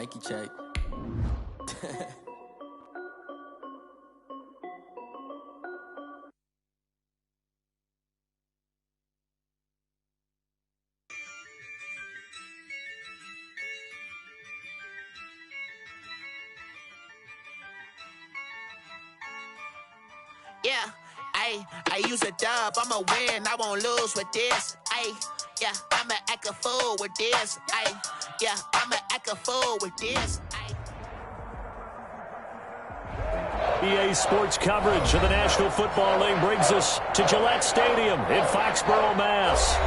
Nike check. Yeah, I use a dub, I'ma win, I won't lose with this. Yeah, I'ma act a fool with this. Yeah, I'ma act a fool with this. EA Sports coverage of the National Football League brings us to Gillette Stadium in Foxborough, Mass.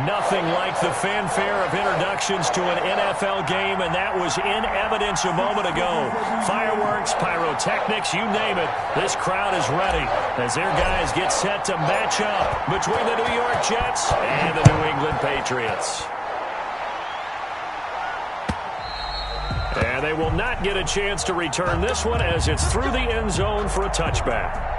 Nothing like the fanfare of introductions to an NFL game, and that was in evidence a moment ago. Fireworks, pyrotechnics, you name it. This crowd is ready as their guys get set to match up between the New York Jets and the New England Patriots. And they will not get a chance to return this one as it's through the end zone for a touchback.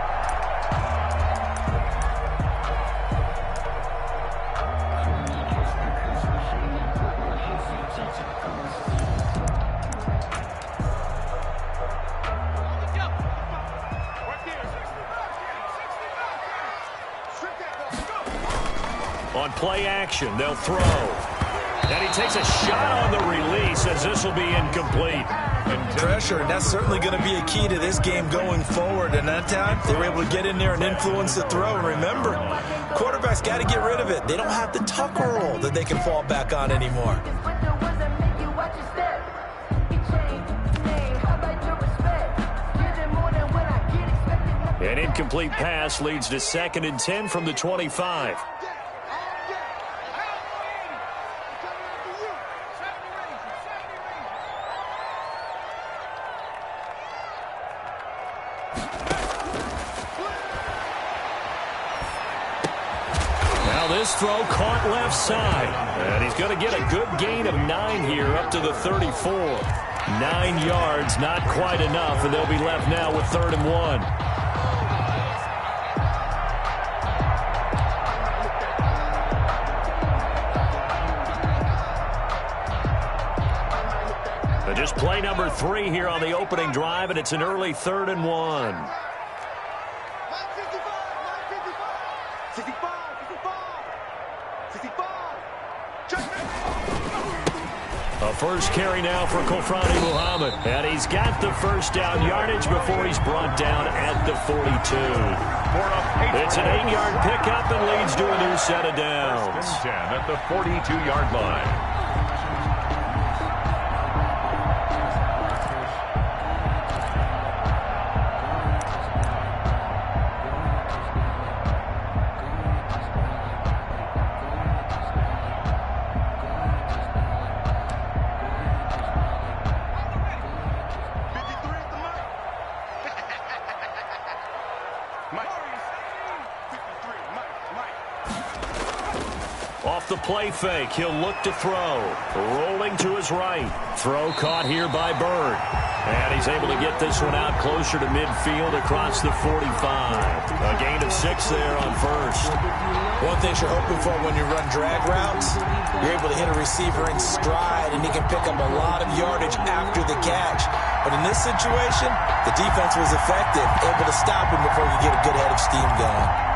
On play action, they'll throw. And he takes a shot on the release as this will be incomplete. Pressure, and that's certainly going to be a key to this game going forward. And that time, they were able to get in there and influence the throw. And remember, quarterbacks got to get rid of it. They don't have the tucker roll that they can fall back on anymore. An incomplete pass leads to 2nd and 10 from the 25. This throw caught left side. And he's going to get a good gain of 9 here up to the 34. 9 yards, not quite enough, and they'll be left now with 3rd and 1. Just play number 3 here on the opening drive, and it's an early 3rd and 1. A first carry now for Kofrani Muhammad. And he's got the first down yardage before he's brought down at the 42. It's an 8-yard pickup and leads to a new set of downs. 10 at the 42-yard line. Off the play fake, he'll look to throw. Rolling to his right. Throw caught here by Bird. And he's able to get this one out closer to midfield across the 45. A gain of 6 there on first. One thing you're hoping for when you run drag routes, you're able to hit a receiver in stride, and he can pick up a lot of yardage after the catch. But in this situation, the defense was effective, able to stop him before he could get a good head of steam going.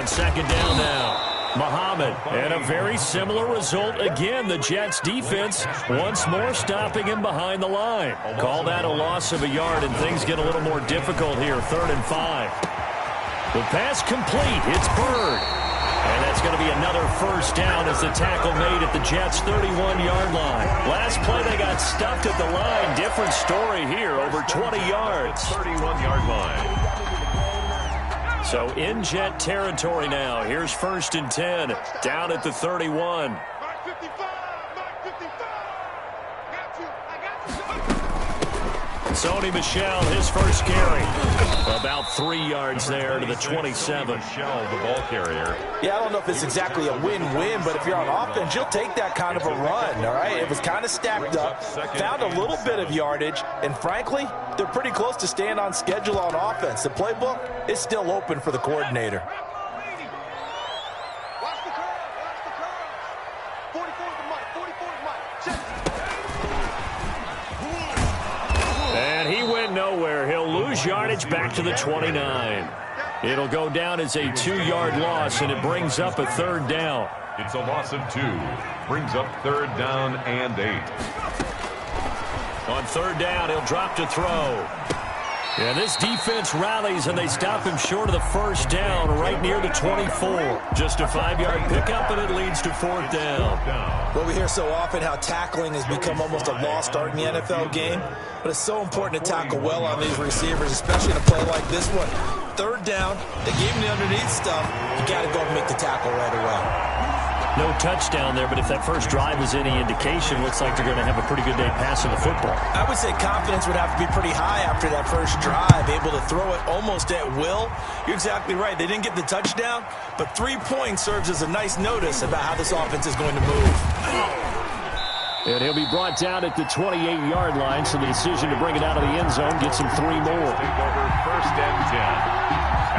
Second down now. Muhammad, and a very similar result again. The Jets defense once more stopping him behind the line. Call that a loss of a yard, and things get a little more difficult here. 3rd and 5. The pass complete. It's Bird. And that's going to be another first down as the tackle made at the Jets' 31-yard line. Last play they got stuffed at the line. Different story here. Over 20 yards. 31-yard line. So in Jet territory now. Here's 1st and 10 down at the 31. Sony Michel, his first carry. About 3 yards there to the 27. Michel, the ball carrier. Yeah, I don't know if it's exactly a win-win, but if you're on offense, you'll take that kind of a run, all right? It was kind of stacked up, found a little bit of yardage, and frankly, they're pretty close to staying on schedule on offense. The playbook is still open for the coordinator. And he went nowhere. He'll lose yardage back to the 29. It'll go down as a 2-yard loss, and it brings up a 3rd down. It's a loss of 2. Brings up 3rd down and 8. On 3rd down, he'll drop to throw. And this defense rallies, and they stop him short of the 1st down right near the 24. Just a 5-yard pickup, and it leads to 4th down. Well, we hear so often how tackling has become almost a lost art in the NFL game, but it's so important to tackle well on these receivers, especially in a play like this one. 3rd down, they gave him the underneath stuff. You got to go and make the tackle right away. No touchdown there, but if that first drive is any indication, looks like they're going to have a pretty good day passing the football. I would say confidence would have to be pretty high after that first drive, able to throw it almost at will. You're exactly right. They didn't get the touchdown, but 3 points serves as a nice notice about how this offense is going to move. And he'll be brought down at the 28-yard line, so the decision to bring it out of the end zone gets him 3 more. Take over 1st and 10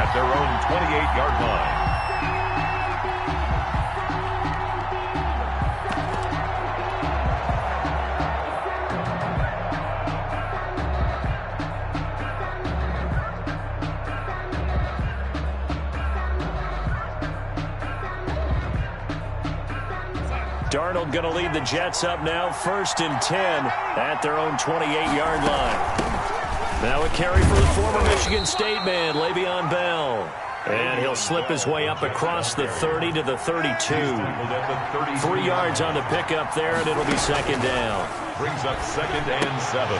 at their own 28-yard line. Darnold going to lead the Jets up now, 1st and 10 at their own 28-yard line. Now a carry for the former Michigan State man, Le'Veon Bell. And he'll slip his way up across the 30 to the 32. 3 yards on the pickup there, and it'll be 2nd down. Brings up 2nd and 7.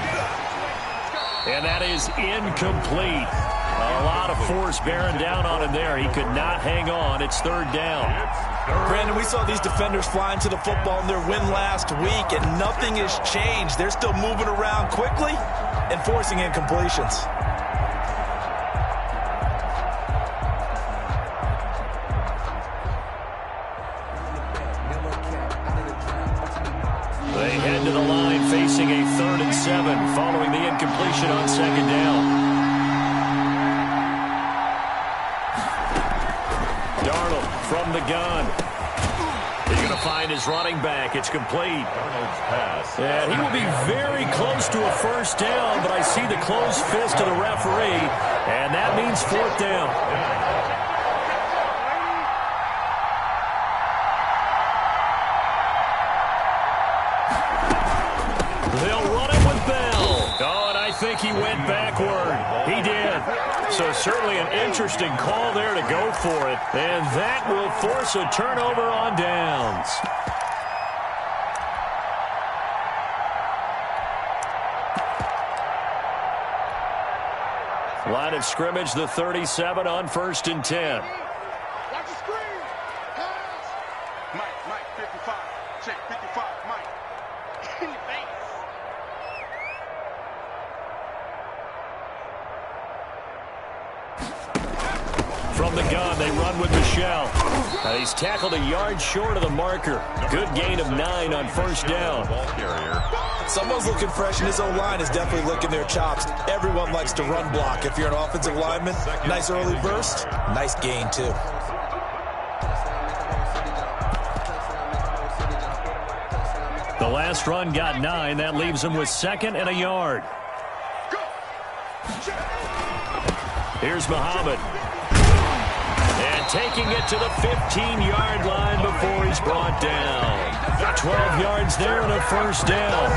And that is incomplete. A lot of force bearing down on him there. He could not hang on. It's 3rd down. Brandon, we saw these defenders flying to the football in their win last week, and nothing has changed. They're still moving around quickly and forcing incompletions. They head to the line facing a 3rd and 7 following the incompletion on 2nd down. Darnold from the gun. He's going to find his running back. It's complete. Darnold's pass. And he will be very close to a 1st down, but I see the closed fist of the referee, and that means 4th down. They'll run it with Bell. Oh, and I think he went backward. He did. So certainly an interesting call there to go for it. And that will force a turnover on downs. Line of scrimmage, the 37 on 1st and 10. Watch the screen. Pass. Mike, 55. Check, 55, Mike. In your face. From the gun, they run with Michel. He's tackled a yard short of the marker. Good gain of 9 on 1st down. Ball carrier. Someone's looking fresh, and his O-line is definitely licking their chops. Everyone likes to run block. If you're an offensive lineman, nice early burst, nice gain, too. The last run got 9. That leaves him with 2nd and a yard. Here's Muhammad. And taking it to the 15-yard line before he's brought down. 12 yards there and a 1st down.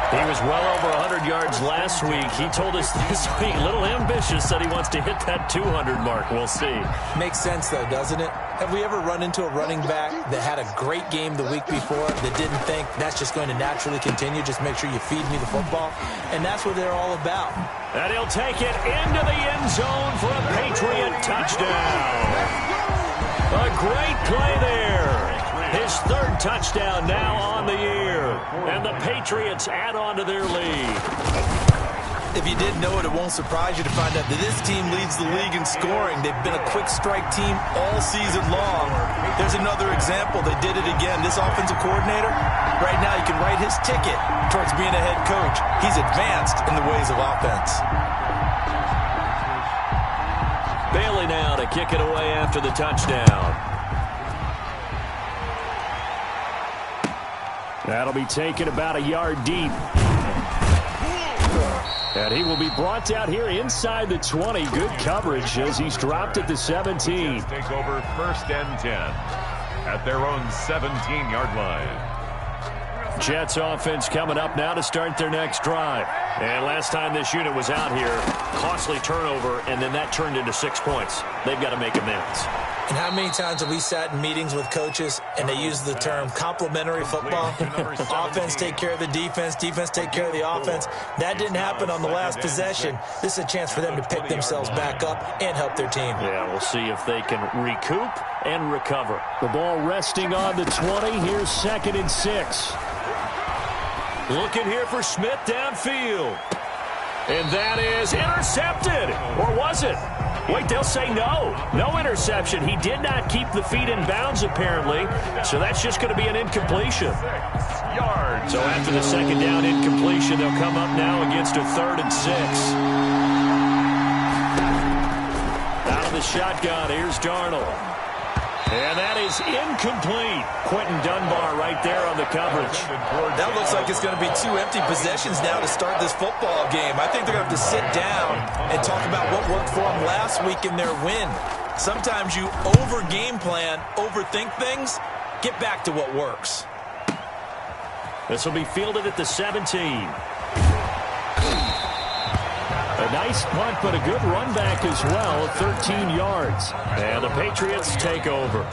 He was well over 100 yards last week. He told us this week, a little ambitious, that he wants to hit that 200 mark. We'll see. Makes sense, though, doesn't it? Have we ever run into a running back that had a great game the week before that didn't think that's just going to naturally continue? Just make sure you feed me the football. And that's what they're all about. And he'll take it into the end zone for a Patriot touchdown. A great play there. His 3rd touchdown now on the year. And the Patriots add on to their lead. if you didn't know it, it won't surprise you to find out that this team leads the league in scoring. They've been a quick strike team all season long. There's another example. They did it again. This offensive coordinator, right now, you can write his ticket towards being a head coach. He's advanced in the ways of offense. Bailey now to kick it away after the touchdown. That'll be taken about a yard deep. And he will be brought down here inside the 20. Good coverage as he's dropped at the 17. Take over 1st and 10 at their own 17-yard line. Jets offense coming up now to start their next drive. And last time this unit was out here, costly turnover, and then that turned into 6 points. They've got to make amends. And how many times have we sat in meetings with coaches and they use the term complementary football? Offense take care of the defense, defense take care of the offense. That didn't happen on the last possession. This is a chance for them to pick themselves back up and help their team. Yeah, we'll see if they can recoup and recover. The ball resting on the 20. Here's 2nd and 6. Looking here for Smith downfield. And that is intercepted. Or was it? Wait, they'll say no. No interception. He did not keep the feet in bounds, apparently. So that's just going to be an incompletion. 6 yards. So after the 2nd down incompletion, they'll come up now against a 3rd and 6. Out of the shotgun, here's Darnold. And that is incomplete. Quentin Dunbar right there on the coverage. That looks like it's going to be 2 empty possessions now to start this football game. I think they're going to have to sit down and talk about what worked for them last week in their win. Sometimes you over-game plan, overthink things, get back to what works. This will be fielded at the 17. A nice punt, but a good run back as well, 13 yards. And the Patriots take over.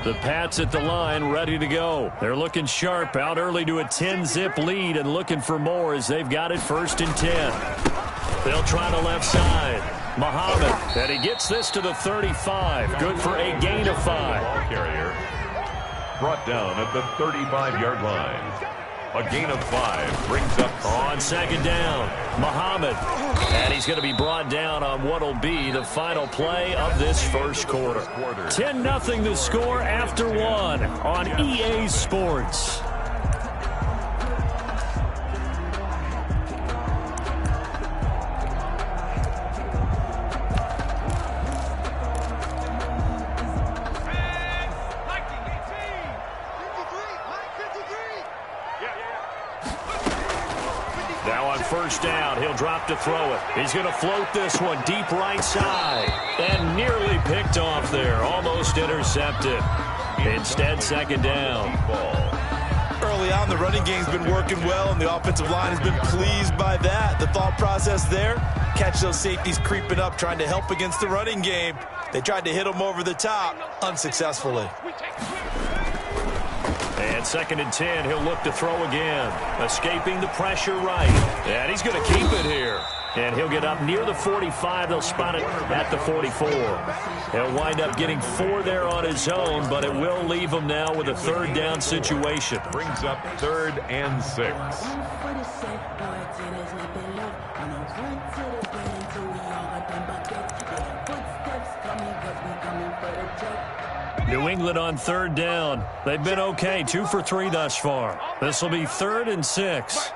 The Pats at the line, ready to go. They're looking sharp, out early to a 10-zip lead and looking for more as they've got it 1st and 10. They'll try the left side. Muhammad, and he gets this to the 35. Good for a gain of 5. Ball carrier brought down at the 35-yard line. A gain of 5 brings up on 2nd down. Muhammad, and he's going to be brought down on what will be the final play of this 1st quarter. 10-0 the score after 1 on EA Sports. Now on 1st down, he'll drop to throw it. He's going to float this one deep right side. And nearly picked off there. Almost intercepted. Instead, 2nd down. Early on, the running game's been working well, and the offensive line has been pleased by that. The thought process there, catch those safeties creeping up, trying to help against the running game. They tried to hit them over the top, unsuccessfully. And 2nd and 10, he'll look to throw again. Escaping the pressure right. And he's going to keep it here. And he'll get up near the 45. They'll spot it at the 44. He'll wind up getting 4 there on his own, but it will leave him now with a 3rd down situation. Brings up 3rd and 6. New England on 3rd down. They've been okay, 2 for 3 thus far. This will be 3rd and 6.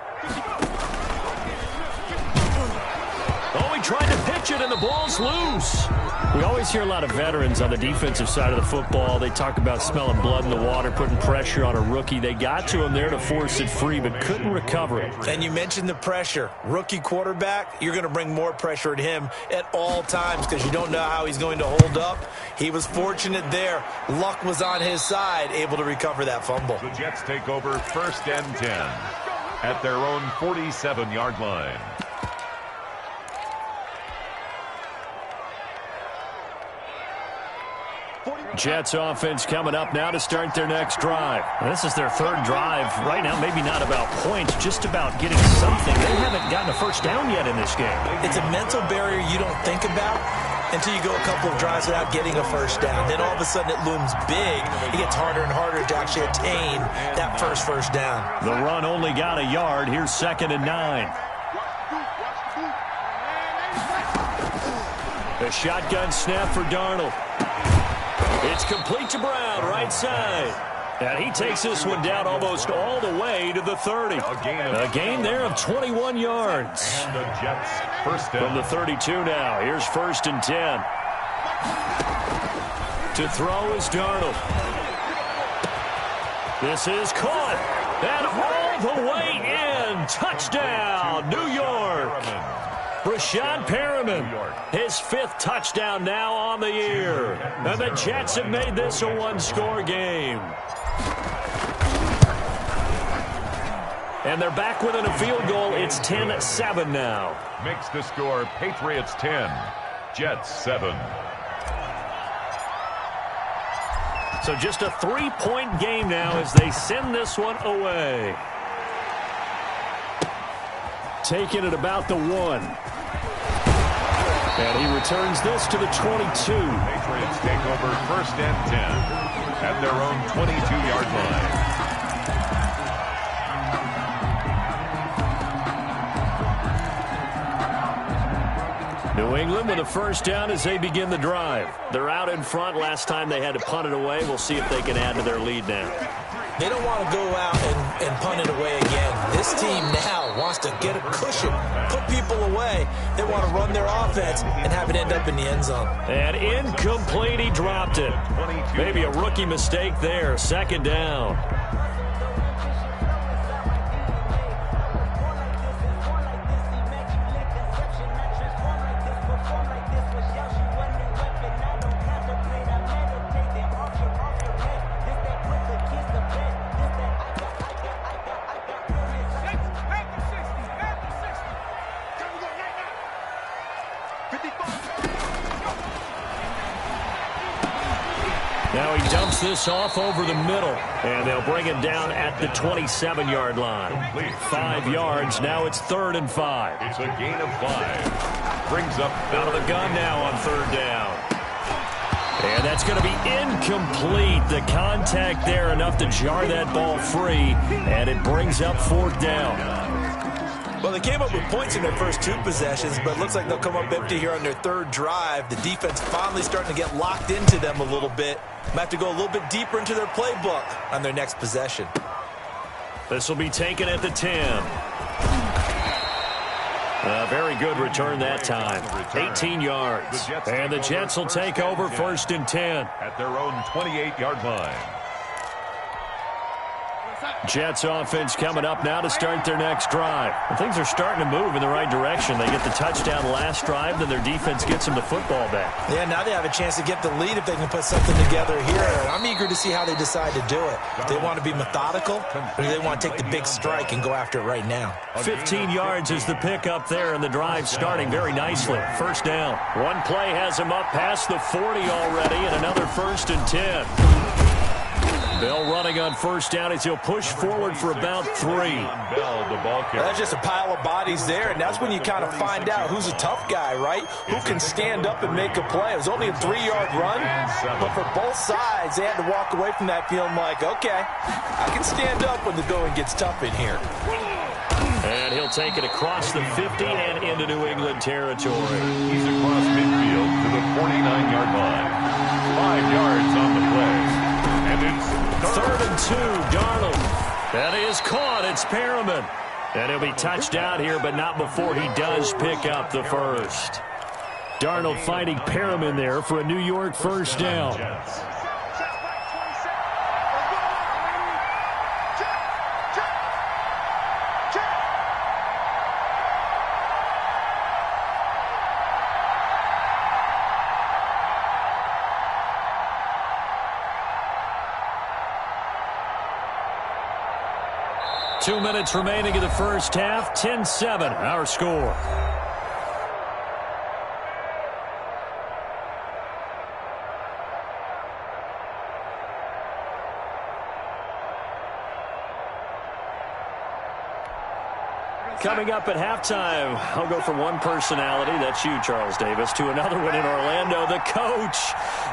Oh, he tried to pitch it, and the ball's loose. We always hear a lot of veterans on the defensive side of the football. They talk about smelling blood in the water, putting pressure on a rookie. They got to him there to force it free, but couldn't recover it. And you mentioned the pressure. Rookie quarterback, you're going to bring more pressure at him at all times because you don't know how he's going to hold up. He was fortunate there. Luck was on his side, able to recover that fumble. The Jets take over 1st and 10 at their own 47-yard line. Jets offense coming up now to start their next drive. This is their third drive. Right now, maybe not about points, just about getting something. They haven't gotten a first down yet in this game. It's a mental barrier you don't think about until you go a couple of drives without getting a first down. Then all of a sudden it looms big. It gets harder and harder to actually attain that first down. The run only got a yard. Here's 2nd and 9. A shotgun snap for Darnold. It's complete to Brown, right side. And he takes this one down almost all the way to the 30. A gain there of 21 yards. And the Jets first down. From the 32 now. Here's 1st and 10. To throw is Darnold. This is caught. And all the way in. Touchdown, New York. Rashad Perriman, his 5th touchdown now on the year. And the Jets have made this a one-score game. And they're back within a field goal. It's 10-7 now. Makes the score Patriots 10, Jets 7. So just a 3-point game now as they send this one away. Taking it about the 1. And he returns this to the 22. Patriots take over 1st and 10 at their own 22-yard line. New England with a first down as they begin the drive. They're out in front. Last time they had to punt it away. We'll see if they can add to their lead now. They don't want to go out and punt it away again. This team now wants to get a cushion, put people away. They want to run their offense and have it end up in the end zone. And incomplete, he dropped it. Maybe a rookie mistake there. 2nd down. Now he dumps this off over the middle, and they'll bring it down at the 27-yard line. 5 yards. Now it's 3rd and 5. It's a gain of 5. Brings up out of the gun now on 3rd down. And that's going to be incomplete. The contact there enough to jar that ball free, and it brings up 4th down. Well, they came up with points in their first 2 possessions, but it looks like they'll come up empty here on their 3rd drive. The defense finally starting to get locked into them a little bit. Might have to go a little bit deeper into their playbook on their next possession. This will be taken at the 10. A very good return that time. 18 yards. And the Jets will take over 1st and 10. At their own 28-yard line. Jets offense coming up now to start their next drive. And things are starting to move in the right direction. They get the touchdown last drive, then their defense gets them the football back. Yeah, now they have a chance to get the lead if they can put something together here. I'm eager to see how they decide to do it. Do they want to be methodical, or do they want to take the big strike and go after it right now? 15 yards is the pickup there, and the drive starting very nicely. 1st down. One play has them up past the 40 already, and another 1st and 10. Bell running on 1st down as he'll push forward for about 3. Bell, the ball carrier. That's just a pile of bodies there, and that's when you kind of find out who's a tough guy, right? Who can stand up and make a play. It was only a 3-yard run, but for both sides, they had to walk away from that feeling like, okay, I can stand up when the going gets tough in here. And he'll take it across the 50 and into New England territory. He's across midfield to the 49-yard line. 5 yards on the play. And it's 3rd and 2, Darnold. That is caught. It's Perriman. And he'll be touched out here, but not before he does pick up the 1st. Darnold fighting Perriman there for a New York 1st down. 2 minutes remaining in the first half. 10-7, our score. Coming up at halftime, I'll go from one personality, that's you, Charles Davis, to another one in Orlando, the coach.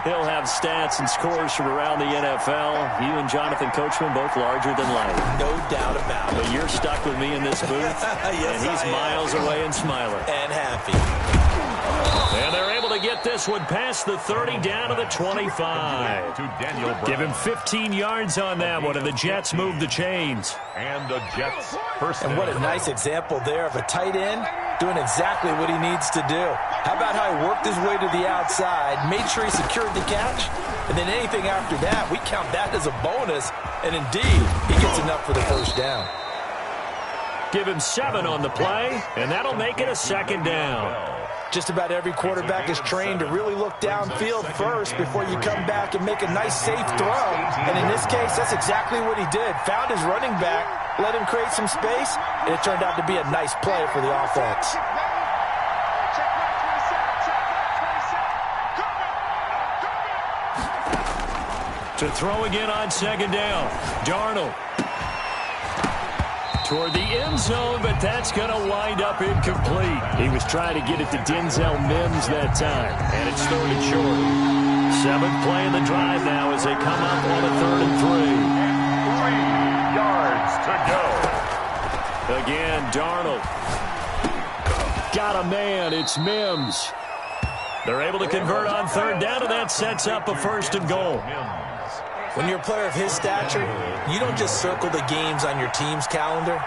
He'll have stats and scores from around the NFL. You and Jonathan Coachman both larger than life. No doubt about it. But you're stuck with me in this booth, yes, and he's miles away and smiling. And happy. And they're able to get this one past the 30 down to the 25. Give him 15 yards on that one, and the Jets move the chains. And the Jets first. And what a nice example there of a tight end doing exactly what he needs to do. How about how he worked his way to the outside, made sure he secured the catch, and then anything after that, we count that as a bonus. And indeed, he gets enough for the first down. Give him 7 on the play, and that'll make it a second down. Just about every quarterback is trained to really look downfield first before you come back and make a nice, safe throw. And in this case, that's exactly what he did. Found his running back, let him create some space, and it turned out to be a nice play for the offense. To throw again on second down, Darnold. Toward the end zone, but that's going to wind up incomplete. He was trying to get it to Denzel Mims that time, and it's 3rd and short. 7th play in the drive now as they come up on a 3rd and 3. 3 yards to go. Again, Darnold. Got a man, it's Mims. They're able to convert on 3rd down, and that sets up a 1st and goal. When you're a player of his stature, you don't just circle the games on your team's calendar.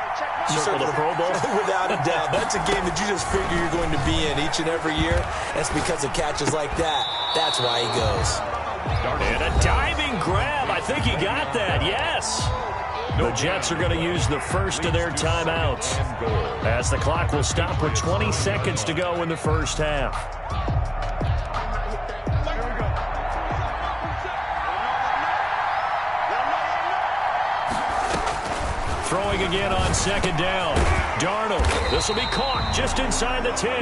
You circle the Pro Bowl? Without a doubt. That's a game that you just figure you're going to be in each and every year. That's because of catches like that. That's why he goes. And a diving grab. I think he got that, yes. The Jets are going to use the first of their timeouts, as the clock will stop with 20 seconds to go in the first half. Throwing again on second down. Darnold. This will be caught just inside the 10.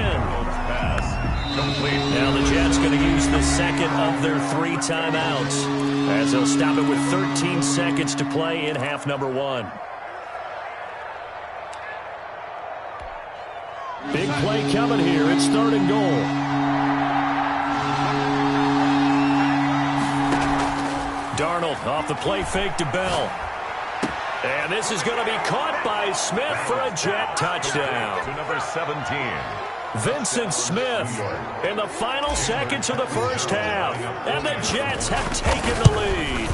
Now the Jets going to use the second of their 3 timeouts, as they'll stop it with 13 seconds to play in half number 1. Big play coming here. It's 3rd and goal. Darnold off the play fake to Bell. And this is going to be caught by Smith for a Jet touchdown. To number 17. Vincent Smith in the final seconds of the first half. And the Jets have taken the lead.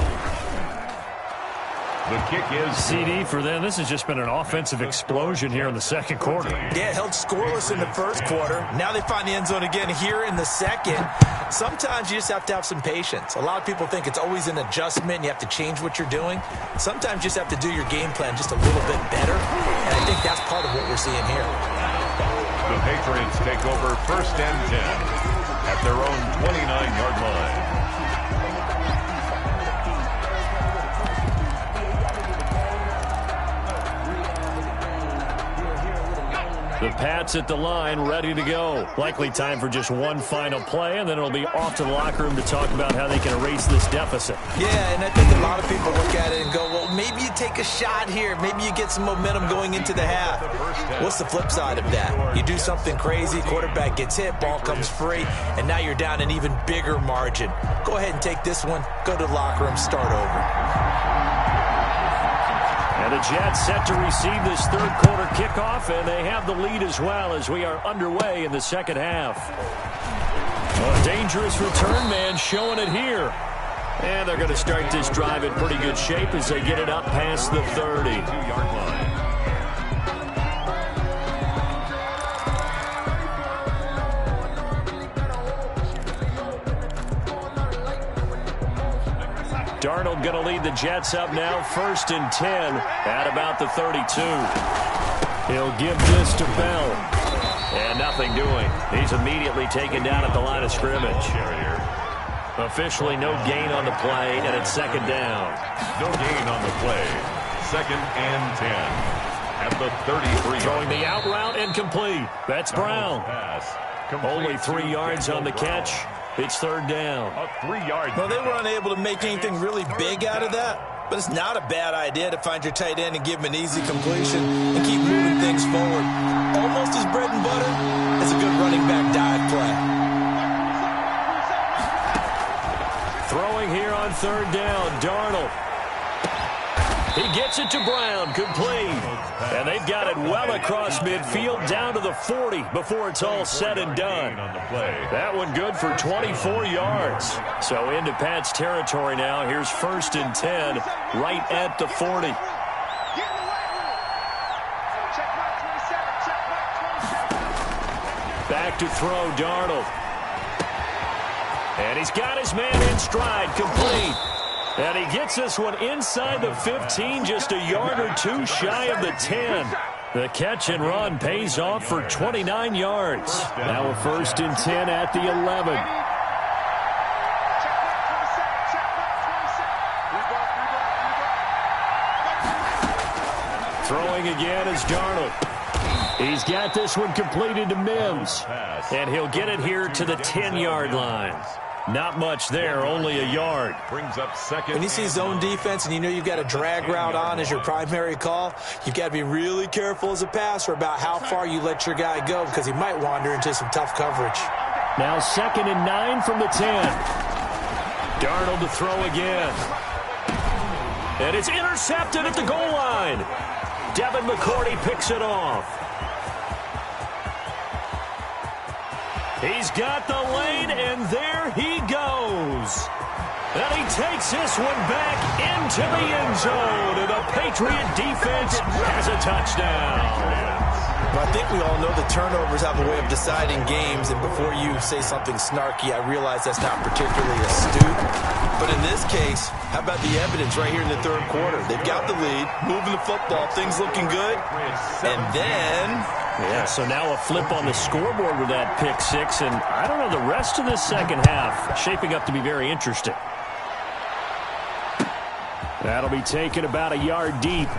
The kick is CD for them. This has just been an offensive explosion here in the second quarter. Yeah, held scoreless in the first quarter. Now they find the end zone again here in the second. Sometimes you just have to have some patience. A lot of people think it's always an adjustment. You have to change what you're doing. Sometimes you just have to do your game plan just a little bit better. And I think that's part of what we're seeing here. The Patriots take over 1st and 10 at their own 29-yard line. The Pats at the line, ready to go. Likely time for just one final play, and then it'll be off to the locker room to talk about how they can erase this deficit. Yeah, and I think a lot of people look at it and go, well, maybe you take a shot here. Maybe you get some momentum going into the half. What's the flip side of that? You do something crazy, quarterback gets hit, ball comes free, and now you're down an even bigger margin. Go ahead and take this one, go to the locker room, start over. And the Jets set to receive this 3rd quarter kickoff, and they have the lead as well as we are underway in the second half. A dangerous return man showing it here. And they're going to start this drive in pretty good shape as they get it up past the 30-yard line. Darnold going to lead the Jets up now, 1st and 10 at about the 32. He'll give this to Bell. And nothing doing. He's immediately taken down at the line of scrimmage. Officially no gain on the play, and it's 2nd down. No gain on the play. 2nd and 10 at the 33. Throwing the out route incomplete. That's Brown. Only 3 yards on the catch. It's 3rd down. A 3-yard. Well, they were unable to make anything really big out of that. But it's not a bad idea to find your tight end and give him an easy completion and keep moving things forward. Almost his bread and butter is a good running back dive play. Throwing here on third down, Darnold. He gets it to Brown, complete. And they've got it well across midfield down to the 40 before it's all said and done. That one good for 24 yards. So into Pat's territory now. Here's 1st and 10 right at the 40. Back to throw, Darnold. And he's got his man in stride, complete. And he gets this one inside the 15, just a yard or two shy of the 10. The catch and run pays off for 29 yards. Now a 1st and 10 at the 11. Throwing again is Darnold. He's got this one completed to Mims. And he'll get it here to the 10-yard line. Not much there, only a yard. Brings up second. When you see zone defense and you know you've got a drag route on as your primary call, you've got to be really careful as a passer about how far you let your guy go because he might wander into some tough coverage. Now 2nd and 9 from the 10. Darnold to throw again. And it's intercepted at the goal line. Devin McCourty picks it off. He's got the lane, and there he goes. And he takes this one back into the end zone, and the Patriot defense has a touchdown. But I think we all know the turnovers have a way of deciding games, and before you say something snarky, I realize that's not particularly astute. But in this case, how about the evidence right here in the third quarter? They've got the lead, moving the football, things looking good, and then... Yeah, so now a flip on the scoreboard with that pick six, and I don't know, the rest of the second half shaping up to be very interesting. That'll be taken about a yard deep.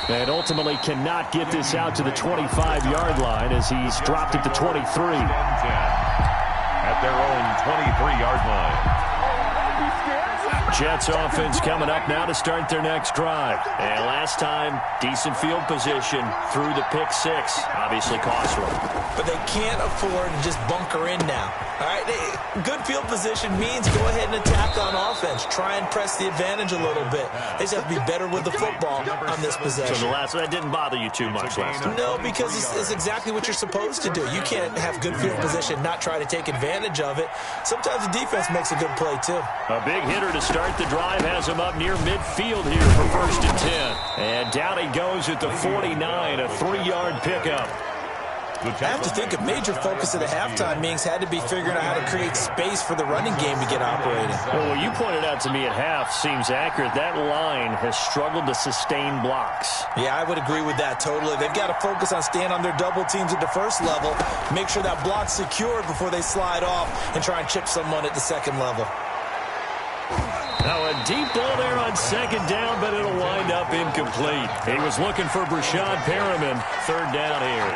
And ultimately cannot get this out to the 25-yard line as he's dropped at the 23. At their own 23-yard line. Jets offense coming up now to start their next drive. And last time, decent field position through the pick six. Obviously costly. But they can't afford to just bunker in now. All right, good field position means go ahead and attack on offense. Try and press the advantage a little bit. They just have to be better with the football on this possession. So that didn't bother you too much last time? No, because it's exactly what you're supposed to do. You can't have good field position, not try to take advantage of it. Sometimes the defense makes a good play, too. A big hitter to start the drive has him up near midfield here for 1st and 10. And down he goes at the 49, a 3-yard pickup. I have to think a major focus of the halftime meetings had to be figuring out how to create space for the running game to get operating. Well, what you pointed out to me at half seems accurate. That line has struggled to sustain blocks. Yeah, I would agree with that totally. They've got to focus on staying on their double teams at the first level, make sure that block's secured before they slide off and try and chip someone at the second level. Now a deep ball there on 2nd down, but it'll wind up incomplete. He was looking for Brashad Perriman. 3rd down here.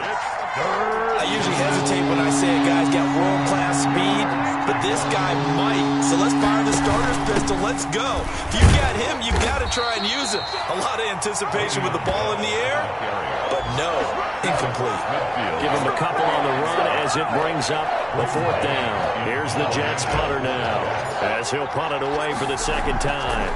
I usually hesitate when I say a guy's got world-class speed, but this guy might. So let's fire the starter's pistol. Let's go. If you've got him, you've got to try and use him. A lot of anticipation with the ball in the air, but no, incomplete. Give him a couple on the run as it brings up the 4th down. Here's the Jets punter now as he'll punt it away for the 2nd time.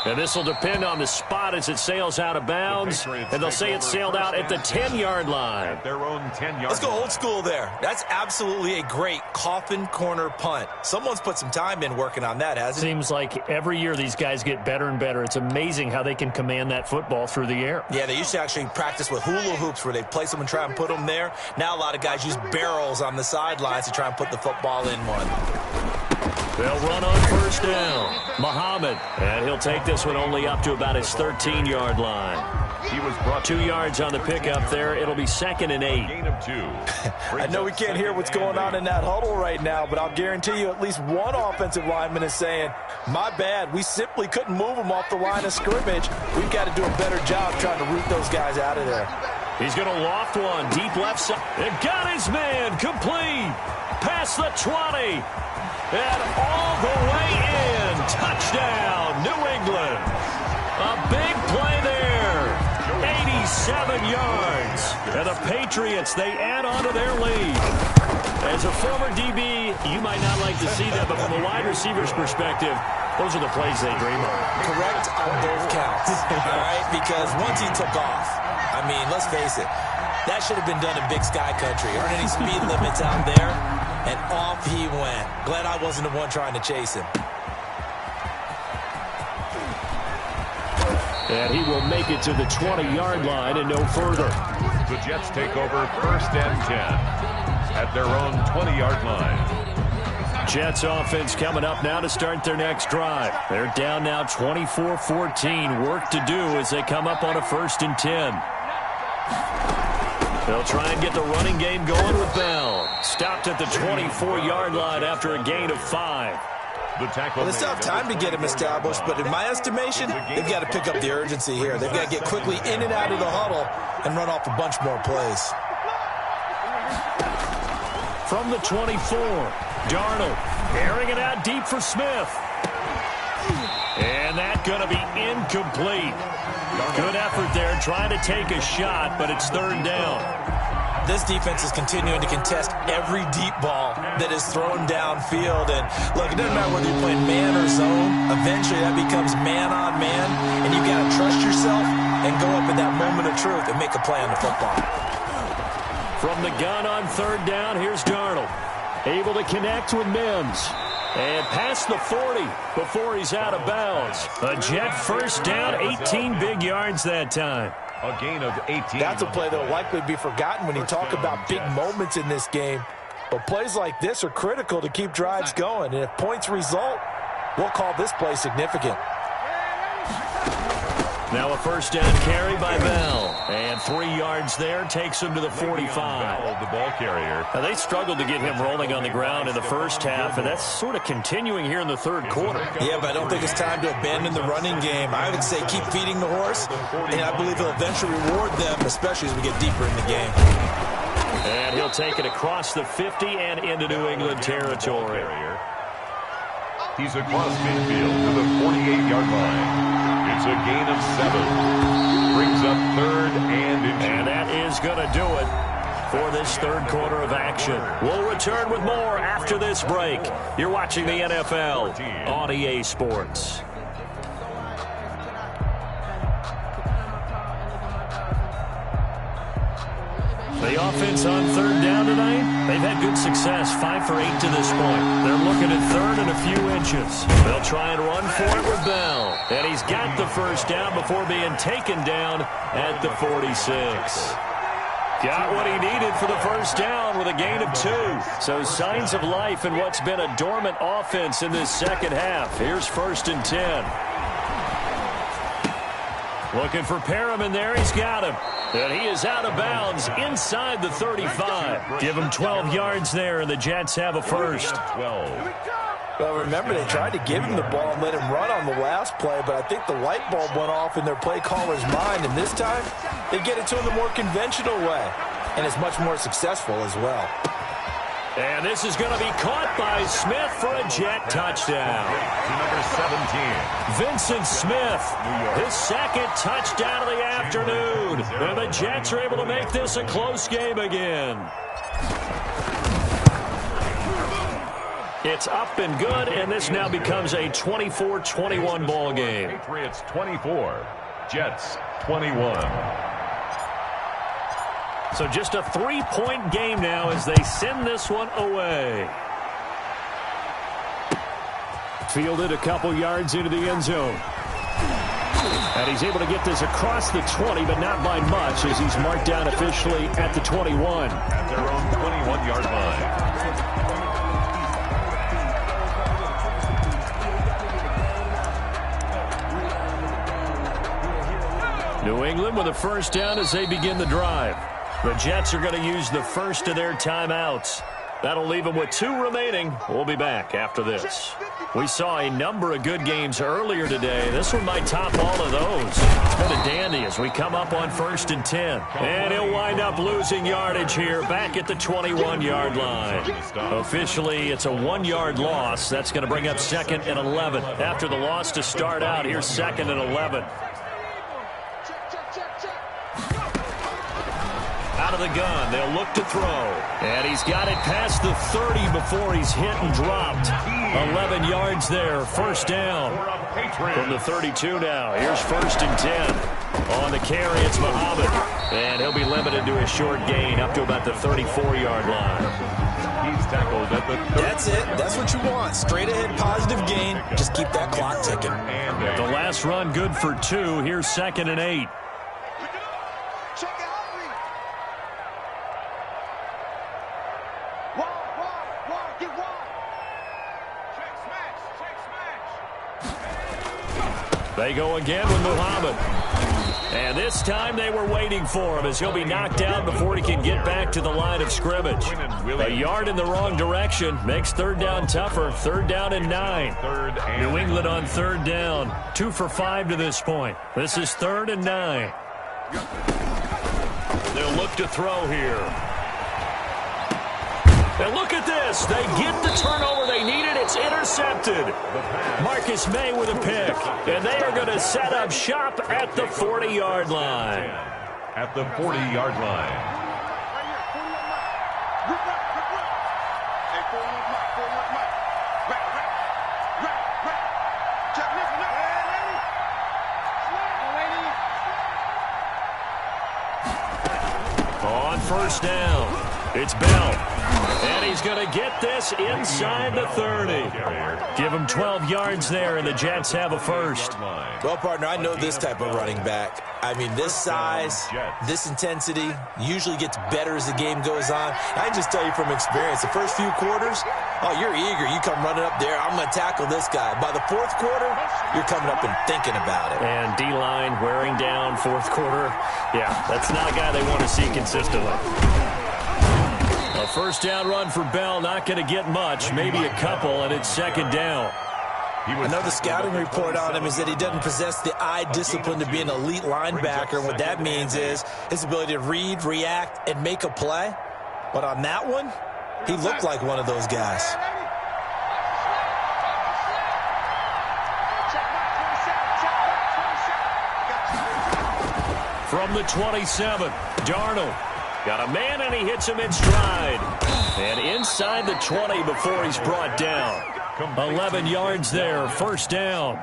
And this will depend on the spot as it sails out of bounds. And they'll say it sailed out at the 10-yard line. Their own 10-yard. Let's go old school there. That's absolutely a great coffin corner punt. Someone's put some time in working on that, hasn't it? Seems like every year these guys get better and better. It's amazing how they can command that football through the air. Yeah, they used to actually practice with hula hoops where they place them and try and put them there. Now a lot of guys use barrels on the sidelines to try and put the football in one. They'll run on 1st down. Muhammad, and he'll take this one only up to about his 13-yard line. He was brought 2 yards on the pickup there. It'll be 2nd and 8. Gain of 2. I know we can't hear what's going on in that huddle right now, but I'll guarantee you at least one offensive lineman is saying, my bad, we simply couldn't move them off the line of scrimmage. We've got to do a better job trying to root those guys out of there. He's going to loft one deep left side. It got his man complete. Past the 20. And all the way in. Touchdown, New England. A big play there. 87 yards. And the Patriots, they add on to their lead. As a former DB, you might not like to see that, but from a wide receiver's perspective, those are the plays they dream of. Correct on both counts, all right? Because once he took off, I mean, let's face it, that should have been done in Big Sky Country. Aren't any speed limits out there? And off he went. Glad I wasn't the one trying to chase him. And he will make it to the 20-yard line and no further. The Jets take over 1st and 10 at their own 20-yard line. Jets offense coming up now to start their next drive. They're down now 24-14. Work to do as they come up on a 1st and 10. They'll try and get the running game going with Bell. Stopped at the 24-yard line after a gain of 5. Well, they still have time to get him established, but in my estimation, they've got to pick up the urgency here. They've got to get quickly in and out of the huddle and run off a bunch more plays. From the 24, Darnold airing it out deep for Smith. And that's going to be incomplete. Good effort there, trying to take a shot, but it's 3rd down. This defense is continuing to contest every deep ball that is thrown downfield. And, look, it doesn't matter whether you're playing man or zone. Eventually, that becomes man-on-man, and you've got to trust yourself and go up in that moment of truth and make a play on the football. From the gun on 3rd down, here's Darnold. Able to connect with Mims. And past the 40 before he's out of bounds. A Jet 1st down, 18 big yards that time. A gain of 18. That's a play that will likely be forgotten when you talk about big moments in this game. But plays like this are critical to keep drives going. And if points result, we'll call this play significant. Now a 1st down carry by Bell. And 3 yards there takes him to the 45. The ball carrier. Now they struggled to get him rolling on the ground in the first half, and that's sort of continuing here in the 3rd quarter. Yeah, but I don't think it's time to abandon the running game. I would say keep feeding the horse, and I believe he'll eventually reward them, especially as we get deeper in the game. And he'll take it across the 50 and into New England territory. He's across midfield to the 48-yard line. It's a gain of 7. Brings up 3rd and inches. And that is going to do it for this 3rd quarter of action. We'll return with more after this break. You're watching the NFL on EA Sports. The offense on 3rd down tonight, they've had good success, 5 for 8 to this point. They're looking at 3rd and a few inches. They'll try and run for it with Bell. And he's got the 1st down before being taken down at the 46. Got what he needed for the 1st down with a gain of 2. So signs of life in what's been a dormant offense in this 2nd half. Here's 1st and 10. Looking for Perriman there. He's got him. And he is out of bounds inside the 35. Give him 12 yards there, and the Jets have a 1st. 12. Well, remember, they tried to give him the ball and let him run on the last play, but I think the light bulb went off in their play caller's mind, and this time they get it to him the more conventional way, and it's much more successful as well. And this is going to be caught by Smith for a Jet touchdown. To number 17. Vincent Smith, his 2nd touchdown of the afternoon. And the Jets are able to make this a close game again. It's up and good, and this now becomes a 24-21 ball game. Patriots 24, Jets 21. So just a 3-point game now as they send this one away. Fielded a couple yards into the end zone. And he's able to get this across the 20, but not by much as he's marked down officially at the 21. At their own 21-yard line. New England with a 1st down as they begin the drive. The Jets are going to use the 1st of their timeouts. That'll leave him with 2 remaining. We'll be back after this. We saw a number of good games earlier today. This one might top all of those. It's been a dandy as we come up on 1st and 10. And he'll wind up losing yardage here back at the 21-yard line. Officially, it's a 1-yard loss. That's going to bring up 2nd and 11. After the loss to start out, here's 2nd and 11. Out of the gun, they'll look to throw. And he's got it past the 30 before he's hit and dropped. 11 yards there, 1st down. From the 32 now, here's 1st and 10. On the carry, it's Muhammad. And he'll be limited to a short gain up to about the 34-yard line. He's tackled at the 30. That's it. That's what you want. Straight ahead, positive gain. Just keep that clock ticking. The last run good for 2. Here's 2nd and 8. They go again with Muhammad. And this time they were waiting for him as he'll be knocked down before he can get back to the line of scrimmage. A yard in the wrong direction makes 3rd down tougher. 3rd down and 9. New England on 3rd down. 2 for 5 to this point. This is 3rd and 9. They'll look to throw here. And look at this. They get the turnover they needed. It's intercepted. Marcus May with a pick. And they are going to set up shop at the 40-yard line. At the 40-yard line. On 1st down, it's Bell. And he's going to get this inside the 30. Give him 12 yards there, and the Jets have a 1st. Well, partner, I know this type of running back. I mean, this size, this intensity usually gets better as the game goes on. I can just tell you from experience, the first few quarters, oh, you're eager. You come running up there, I'm going to tackle this guy. By the 4th quarter, you're coming up and thinking about it. And D-line wearing down 4th quarter. Yeah, that's not a guy they want to see consistently. A 1st down run for Bell, not going to get much, maybe a couple, and it's 2nd down. Another scouting report on him is that he doesn't possess the eye discipline to be an elite linebacker, and what that means is his ability to read, react, and make a play. But on that one, he looked like one of those guys. From the 27, Darnold. Got a man, and he hits him in stride. And inside the 20 before he's brought down. 11 yards there, 1st down.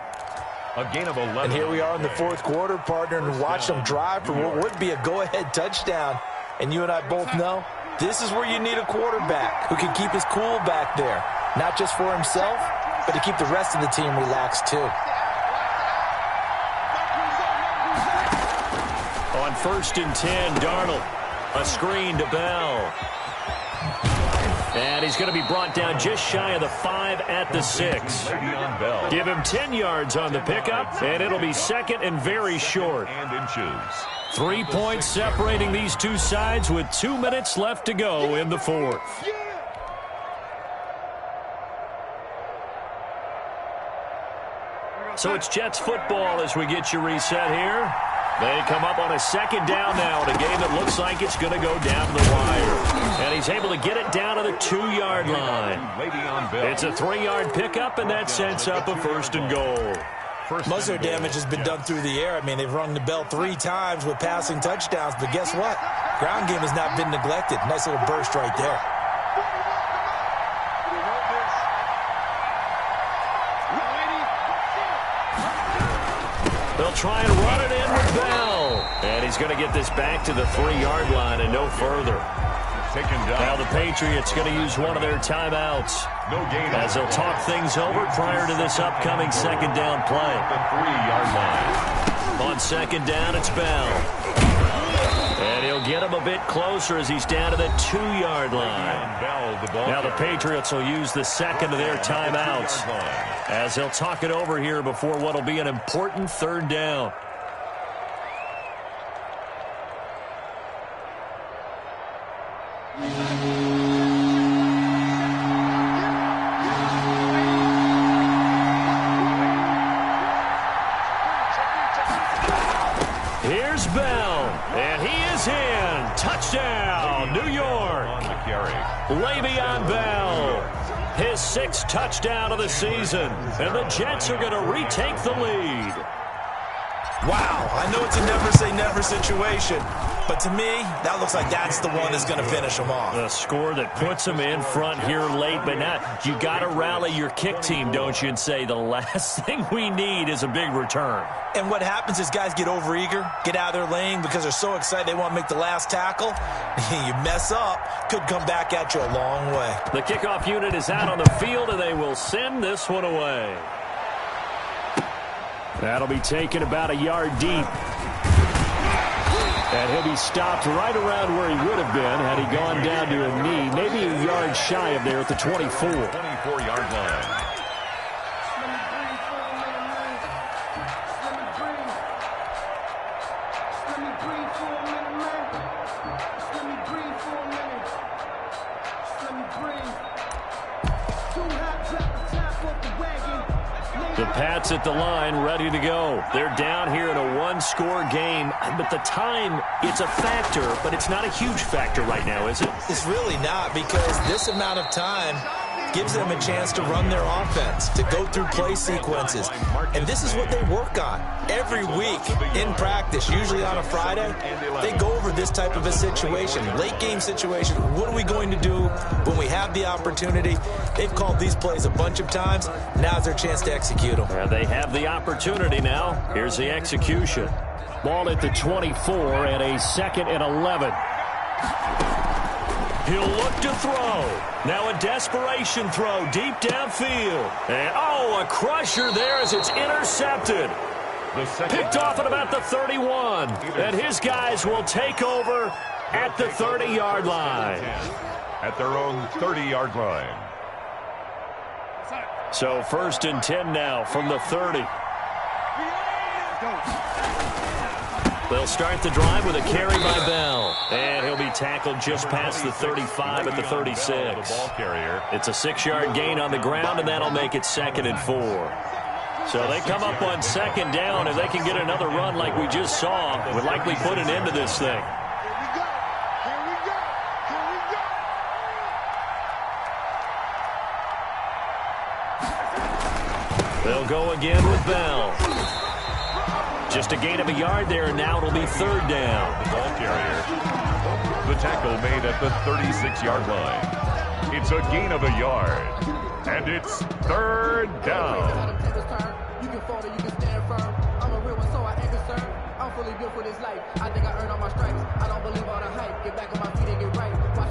A gain of 11. And here we are in the 4th quarter, partner, and watch them drive for what would be a go-ahead touchdown. And you and I both know this is where you need a quarterback who can keep his cool back there. Not just for himself, but to keep the rest of the team relaxed too. On 1st and 10, Darnold. A screen to Bell. And he's going to be brought down just shy of the 5 at the 6. Give him 10 yards on the pickup, and it'll be 2nd and very short. 3 points separating these two sides with 2 minutes left to go in the 4th. So it's Jets football as we get you reset here. They come up on a 2nd down now in a game that looks like it's going to go down the wire. And he's able to get it down to the 2-yard line. It's a 3-yard pickup, and that sets up a 1st and goal. Most of their damage has been done through the air. I mean, they've rung the bell 3 times with passing touchdowns, but guess what? Ground game has not been neglected. Nice little burst right there. They'll try and run it in with Bell. And he's going to get this back to the 3-yard line and no further. Now the Patriots going to use one of their timeouts as they'll talk things over prior to this upcoming 2nd down play. The 3-yard line. On 2nd down, it's Bell. And he'll get him a bit closer as he's down to the 2-yard line. Now the Patriots will use the 2nd of their timeouts as they'll talk it over here before what will be an important 3rd down. Touchdown, New York. On the carry. Le'Veon Bell, his 6th touchdown of the season. And the Jets are going to retake the lead. Wow, I know it's a never-say-never situation, but to me, that looks like that's the one that's going to finish them off. A score that puts them in front here late, but now you got to rally your kick team, don't you, and say the last thing we need is a big return. And what happens is guys get overeager, get out of their lane because they're so excited they want to make the last tackle. You mess up, could come back at you a long way. The kickoff unit is out on the field, and they will send this one away. That'll be taken about a yard deep. And he'll be stopped right around where he would have been had he gone down to a knee, maybe a yard shy of there at the 24. 24-yard line. The Pats at the line, ready to go. They're down here in a one-score game, but the time, it's a factor, but it's not a huge factor right now, is it? It's really not, because this amount of time gives them a chance to run their offense, to go through play sequences. And this is what they work on every week in practice, usually on a Friday. They go over this type of a situation, late game situation. What are we going to do when we have the opportunity? They've called these plays a bunch of times. Now's their chance to execute them. And they have the opportunity now. Here's the execution. Ball at the 24 and a 2nd and 11. He'll look to throw. Now a desperation throw deep downfield. And, a crusher there as it's intercepted. Picked off at about the 31. And his guys will take over at the 30-yard line. At their own 30-yard line. So 1st and 10 now from the 30. They'll start the drive with a carry by Bell. And he'll be tackled just past the 35 at the 36. Ball carrier. It's a 6-yard gain on the ground, and that'll make it 2nd and 4. So they come up on 2nd down. If they can get another run like we just saw, would likely put an end to this thing. They'll go again with Bell. Just a gain of a yard there, and now it'll be 3rd down. The ball carrier. The tackle made at the 36-yard line. It's a gain of a yard. And it's 3rd down. You can fold it, you can stand firm. I'm a real one, so I ain't concerned. I'm fully built for this life. I think I earned all my stripes. I don't believe all the hype. Get back on my feet and get right. Watch